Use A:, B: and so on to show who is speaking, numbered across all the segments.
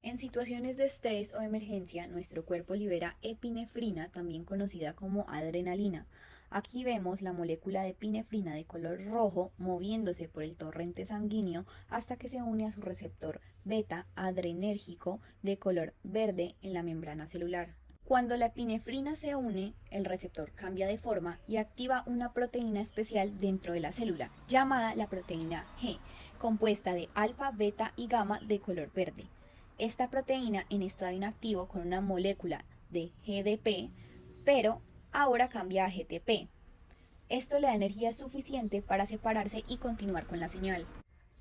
A: En situaciones de estrés o emergencia, nuestro cuerpo libera epinefrina, también conocida como adrenalina. Aquí vemos la molécula de epinefrina de color rojo moviéndose por el torrente sanguíneo hasta que se une a su receptor beta adrenérgico de color verde en la membrana celular. Cuando la epinefrina se une, el receptor cambia de forma y activa una proteína especial dentro de la célula, llamada la proteína G, compuesta de alfa, beta y gamma de color verde. Esta proteína en estado inactivo con una molécula de GDP, pero ahora cambia a GTP. Esto le da energía suficiente para separarse y continuar con la señal.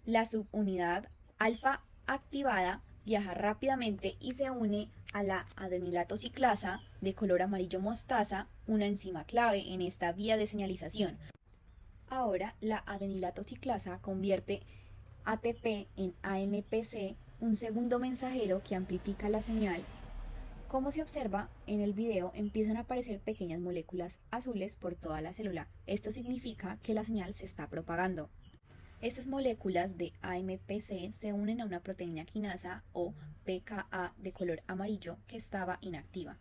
A: La subunidad alfa activada viaja rápidamente y se une a la adenilato ciclasa de color amarillo mostaza, una enzima clave en esta vía de señalización. Ahora la adenilato ciclasa convierte ATP en AMPC, un segundo mensajero que amplifica la señal. Como se observa en el video, empiezan a aparecer pequeñas moléculas azules por toda la célula. Esto significa que la señal se está propagando. Estas moléculas de AMPC se unen a una proteína quinasa o PKA de color amarillo que estaba inactiva.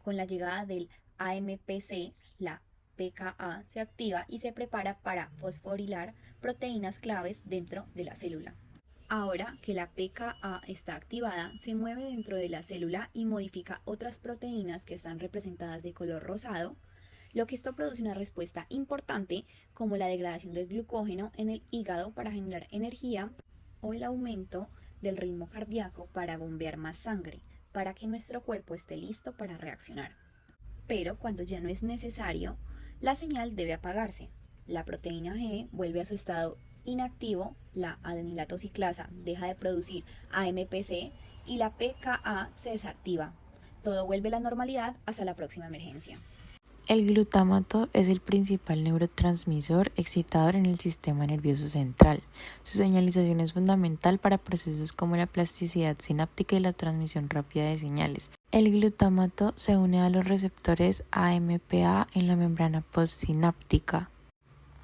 A: Con la llegada del AMPC, la PKA se activa y se prepara para fosforilar proteínas claves dentro de la célula. Ahora que la PKA está activada, se mueve dentro de la célula y modifica otras proteínas que están representadas de color rosado, lo que esto produce una respuesta importante como la degradación del glucógeno en el hígado para generar energía o el aumento del ritmo cardíaco para bombear más sangre, para que nuestro cuerpo esté listo para reaccionar. Pero cuando ya no es necesario, la señal debe apagarse. La proteína G vuelve a su estado inactivo, la adenilato ciclasa deja de producir AMPC y la PKA se desactiva. Todo vuelve a la normalidad hasta la próxima emergencia.
B: El glutamato es el principal neurotransmisor excitador en el sistema nervioso central. Su señalización es fundamental para procesos como la plasticidad sináptica y la transmisión rápida de señales. El glutamato se une a los receptores AMPA en la membrana postsináptica.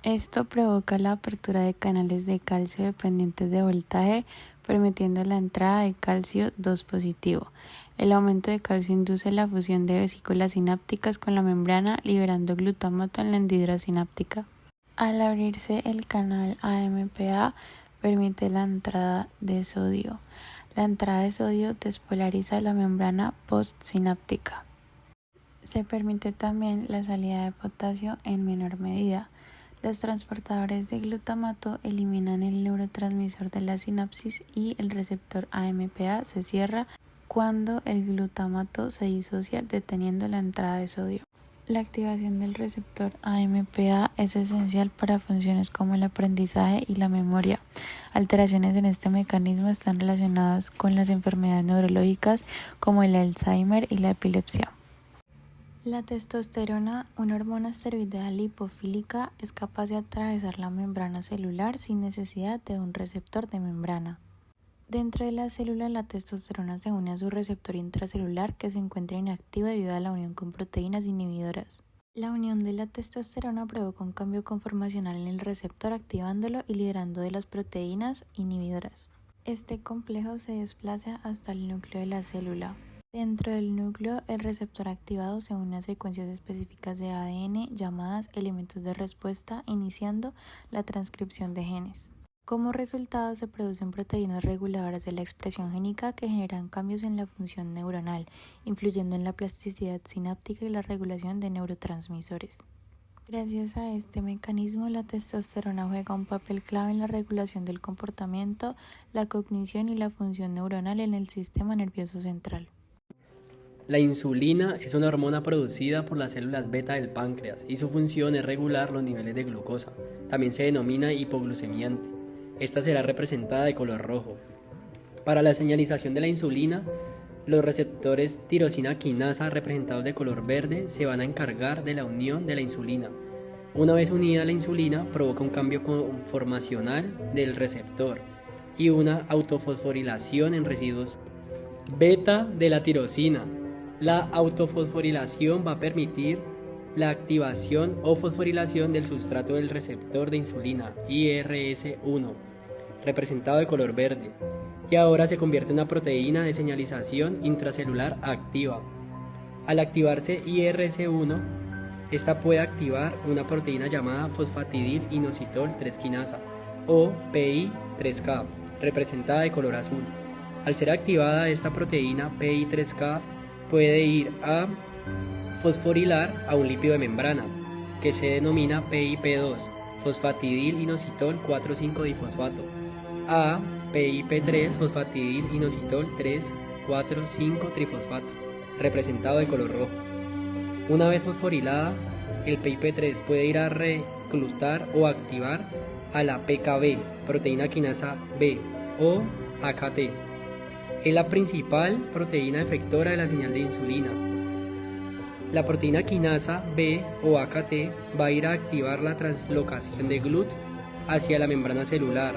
B: Esto provoca la apertura de canales de calcio dependientes de voltaje, permitiendo la entrada de calcio 2 positivo. El aumento de calcio induce la fusión de vesículas sinápticas con la membrana, liberando glutamato en la hendidura sináptica. Al abrirse el canal AMPA, permite la entrada de sodio. La entrada de sodio despolariza la membrana postsináptica. Se permite también la salida de potasio en menor medida. Los transportadores de glutamato eliminan el neurotransmisor de la sinapsis y el receptor AMPA se cierra cuando el glutamato se disocia, deteniendo la entrada de sodio. La activación del receptor AMPA es esencial para funciones como el aprendizaje y la memoria. Alteraciones en este mecanismo están relacionadas con las enfermedades neurológicas como el Alzheimer y la epilepsia. La testosterona, una hormona esteroidal lipofílica, es capaz de atravesar la membrana celular sin necesidad de un receptor de membrana. Dentro de la célula, la testosterona se une a su receptor intracelular que se encuentra inactivo debido a la unión con proteínas inhibidoras. La unión de la testosterona provoca un cambio conformacional en el receptor, activándolo y liberando de las proteínas inhibidoras. Este complejo se desplaza hasta el núcleo de la célula. Dentro del núcleo, el receptor activado se une a secuencias específicas de ADN llamadas elementos de respuesta, iniciando la transcripción de genes. Como resultado, se producen proteínas reguladoras de la expresión génica que generan cambios en la función neuronal, influyendo en la plasticidad sináptica y la regulación de neurotransmisores. Gracias a este mecanismo, la testosterona juega un papel clave en la regulación del comportamiento, la cognición y la función neuronal en el sistema nervioso central.
C: La insulina es una hormona producida por las células beta del páncreas y su función es regular los niveles de glucosa. También se denomina hipoglucemiante. Esta será representada de color rojo. Para la señalización de la insulina, los receptores tirosina quinasa representados de color verde se van a encargar de la unión de la insulina. Una vez unida la insulina, provoca un cambio conformacional del receptor y una autofosforilación en residuos beta de la tirosina. La autofosforilación va a permitir la activación o fosforilación del sustrato del receptor de insulina, IRS1, representado de color verde, y ahora se convierte en una proteína de señalización intracelular activa. Al activarse IRC1, esta puede activar una proteína llamada fosfatidil-inositol 3 quinasa, o PI3K, representada de color azul. Al ser activada esta proteína PI3K puede ir a fosforilar a un lípido de membrana, que se denomina PIP2, fosfatidil-inositol 4,5-difosfato, a PIP3, fosfatidil-inositol 3,4,5-trifosfato, representado de color rojo. Una vez fosforilada, el PIP3 puede ir a reclutar o activar a la PKB, proteína quinasa B, o AKT. Es la principal proteína efectora de la señal de insulina. La proteína quinasa B o AKT va a ir a activar la translocación de GLUT hacia la membrana celular.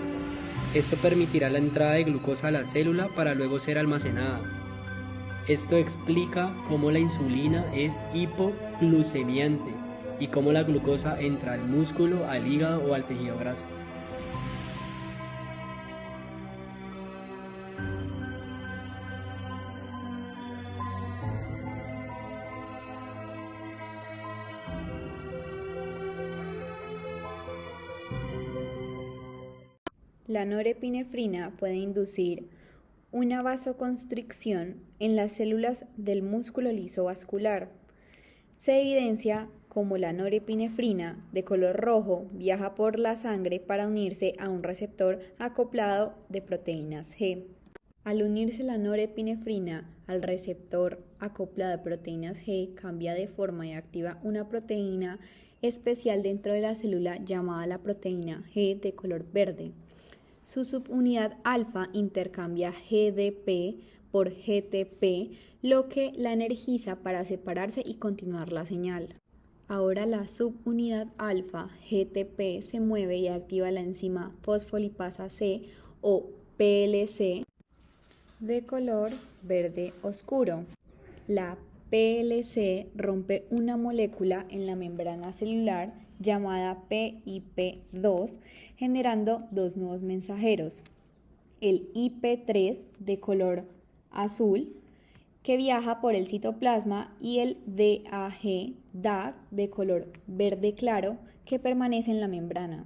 C: Esto permitirá la entrada de glucosa a la célula para luego ser almacenada. Esto explica cómo la insulina es hipoglucemiante y cómo la glucosa entra al músculo, al hígado o al tejido graso.
A: La norepinefrina puede inducir una vasoconstricción en las células del músculo liso vascular. Se evidencia como la norepinefrina de color rojo viaja por la sangre para unirse a un receptor acoplado de proteínas G. Al unirse la norepinefrina al receptor acoplado de proteínas G, cambia de forma y activa una proteína especial dentro de la célula llamada la proteína G de color verde. Su subunidad alfa intercambia GDP por GTP, lo que la energiza para separarse y continuar la señal. Ahora la subunidad alfa GTP se mueve y activa la enzima fosfolipasa C o PLC de color verde oscuro. La PLC rompe una molécula en la membrana celular llamada PIP2, generando dos nuevos mensajeros, el IP3 de color azul, que viaja por el citoplasma, y el DAG de color verde claro, que permanece en la membrana.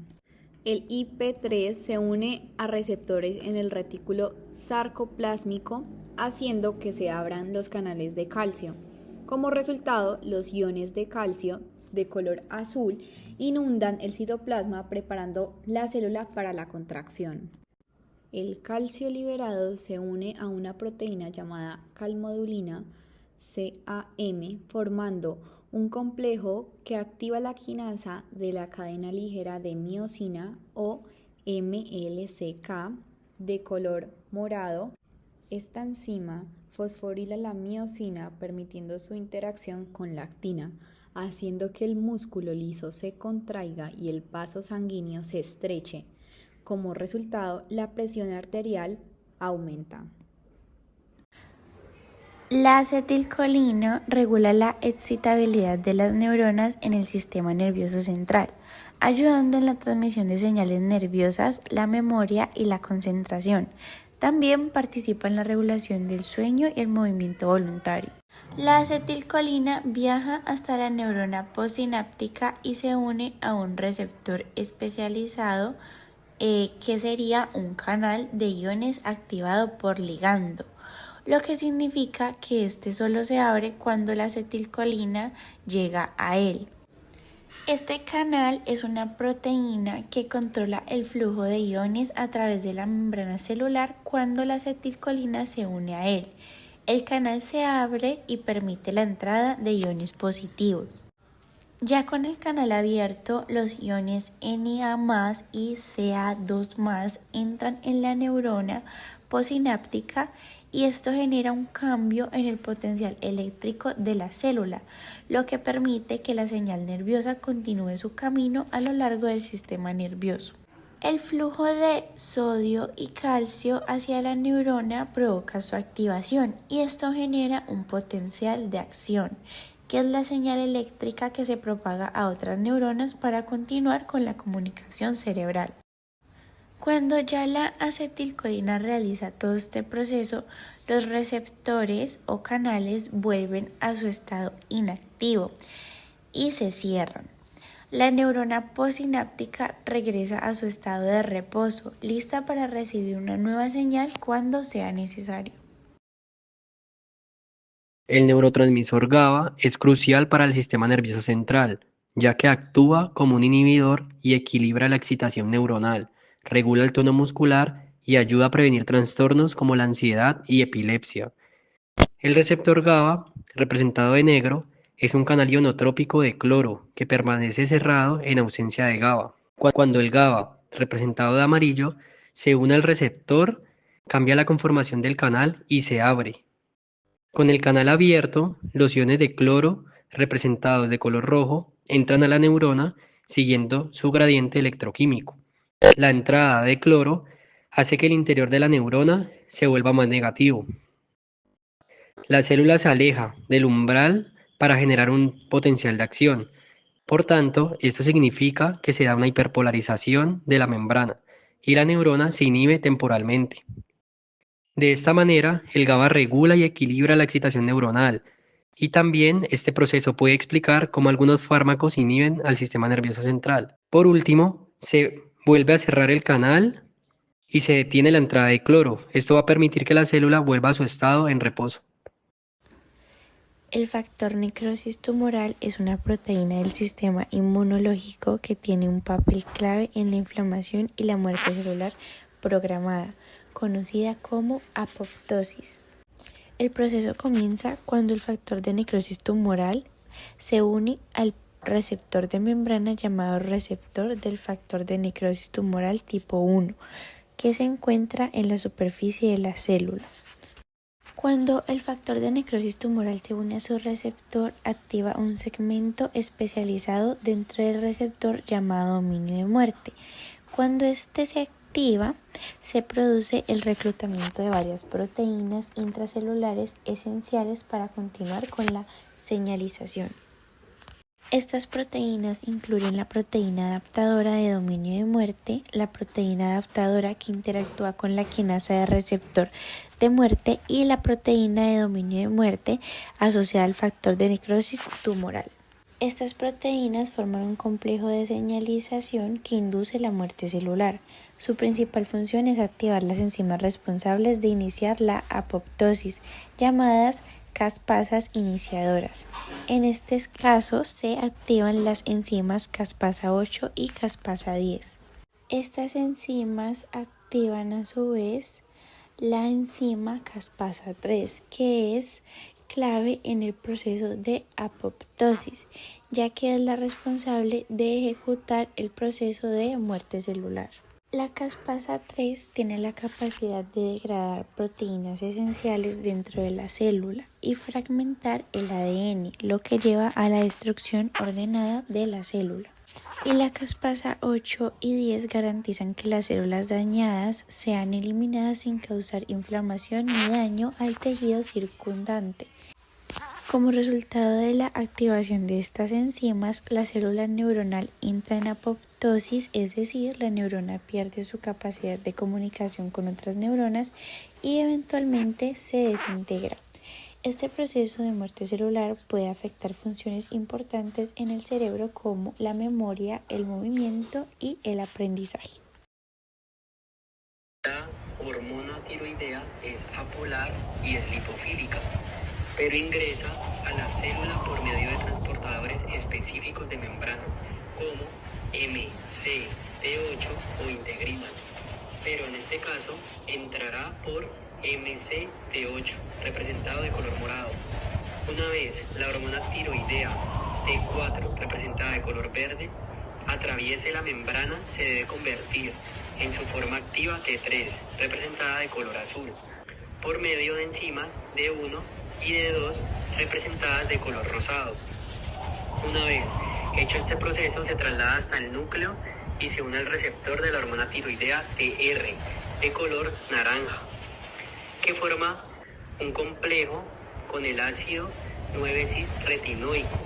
A: El IP3 se une a receptores en el retículo sarcoplásmico, haciendo que se abran los canales de calcio. Como resultado, los iones de calcio de color azul inundan el citoplasma, preparando la célula para la contracción. El calcio liberado se une a una proteína llamada calmodulina CAM, formando un complejo que activa la quinasa de la cadena ligera de miosina o MLCK de color morado. Esta enzima fosforila la miosina, permitiendo su interacción con la actina, haciendo que el músculo liso se contraiga y el vaso sanguíneo se estreche. Como resultado, la presión arterial aumenta.
B: La acetilcolina regula la excitabilidad de las neuronas en el sistema nervioso central, ayudando en la transmisión de señales nerviosas, la memoria y la concentración. También participa en la regulación del sueño y el movimiento voluntario. La acetilcolina viaja hasta la neurona postsináptica y se une a un receptor especializado que sería un canal de iones activado por ligando, lo que significa que este solo se abre cuando la acetilcolina llega a él. Este canal es una proteína que controla el flujo de iones a través de la membrana celular cuando la acetilcolina se une a él. El canal se abre y permite la entrada de iones positivos. Ya con el canal abierto, los iones Na+ y Ca2+ entran en la neurona postsináptica y esto genera un cambio en el potencial eléctrico de la célula, lo que permite que la señal nerviosa continúe su camino a lo largo del sistema nervioso. El flujo de sodio y calcio hacia la neurona provoca su activación y esto genera un potencial de acción, que es la señal eléctrica que se propaga a otras neuronas para continuar con la comunicación cerebral.
D: Cuando ya la acetilcolina realiza todo este proceso, los receptores o canales vuelven a su estado inactivo y se cierran. La neurona postsináptica regresa a su estado de reposo, lista para recibir una nueva señal cuando sea necesario.
C: El neurotransmisor GABA es crucial para el sistema nervioso central, ya que actúa como un inhibidor y equilibra la excitación neuronal, regula el tono muscular y ayuda a prevenir trastornos como la ansiedad y epilepsia. El receptor GABA, representado de negro, es un canal ionotrópico de cloro que permanece cerrado en ausencia de GABA. Cuando el GABA, representado de amarillo, se une al receptor, cambia la conformación del canal y se abre. Con el canal abierto, los iones de cloro, representados de color rojo, entran a la neurona siguiendo su gradiente electroquímico. La entrada de cloro hace que el interior de la neurona se vuelva más negativo. La célula se aleja del umbral para generar un potencial de acción. Por tanto, esto significa que se da una hiperpolarización de la membrana y la neurona se inhibe temporalmente. De esta manera, el GABA regula y equilibra la excitación neuronal, y también este proceso puede explicar cómo algunos fármacos inhiben al sistema nervioso central. Por último, se vuelve a cerrar el canal y se detiene la entrada de cloro. Esto va a permitir que la célula vuelva a su estado en reposo.
D: El factor necrosis tumoral es una proteína del sistema inmunológico que tiene un papel clave en la inflamación y la muerte celular programada, conocida como apoptosis. El proceso comienza cuando el factor de necrosis tumoral se une al receptor de membrana llamado receptor del factor de necrosis tumoral tipo 1, que se encuentra en la superficie de la célula. Cuando el factor de necrosis tumoral se une a su receptor, activa un segmento especializado dentro del receptor llamado dominio de muerte. Cuando este se activa, se produce el reclutamiento de varias proteínas intracelulares esenciales para continuar con la señalización. Estas proteínas incluyen la proteína adaptadora de dominio de muerte, la proteína adaptadora que interactúa con la quinasa de receptor de muerte y la proteína de dominio de muerte asociada al factor de necrosis tumoral. Estas proteínas forman un complejo de señalización que induce la muerte celular. Su principal función es activar las enzimas responsables de iniciar la apoptosis, llamadas caspasas iniciadoras. En este caso se activan las enzimas caspasa 8 y caspasa 10. Estas enzimas activan a su vez la enzima caspasa 3, que es clave en el proceso de apoptosis, ya que es la responsable de ejecutar el proceso de muerte celular. La caspasa 3 tiene la capacidad de degradar proteínas esenciales dentro de la célula y fragmentar el ADN, lo que lleva a la destrucción ordenada de la célula. Y la caspasa 8 y 10 garantizan que las células dañadas sean eliminadas sin causar inflamación ni daño al tejido circundante. Como resultado de la activación de estas enzimas, la célula neuronal entra en apoptosis, es decir, la neurona pierde su capacidad de comunicación con otras neuronas y eventualmente se desintegra. Este proceso de muerte celular puede afectar funciones importantes en el cerebro como la memoria, el movimiento y el aprendizaje.
C: La hormona tiroidea es apolar y es lipofílica, pero ingresa a la célula por medio de transportadores específicos de membrana, como MCT8 o integrinas, pero en este caso entrará por MCT8, representado de color morado. Una vez la hormona tiroidea T4, representada de color verde, atraviese la membrana, se debe convertir en su forma activa T3, representada de color azul, por medio de enzimas D1 y D2, representadas de color rosado. Una vez hecho este proceso, se traslada hasta el núcleo y se une al receptor de la hormona tiroidea TR, de color naranja, que forma un complejo con el ácido 9-cis-retinoico,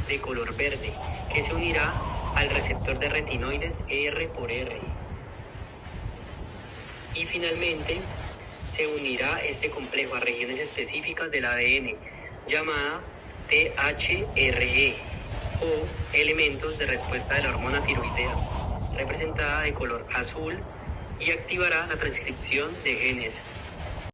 C: de color verde, que se unirá al receptor de retinoides R por R. Y finalmente se unirá este complejo a regiones específicas del ADN, llamada THRE, o elementos de respuesta de la hormona tiroidea, representada de color azul, y activará la transcripción de genes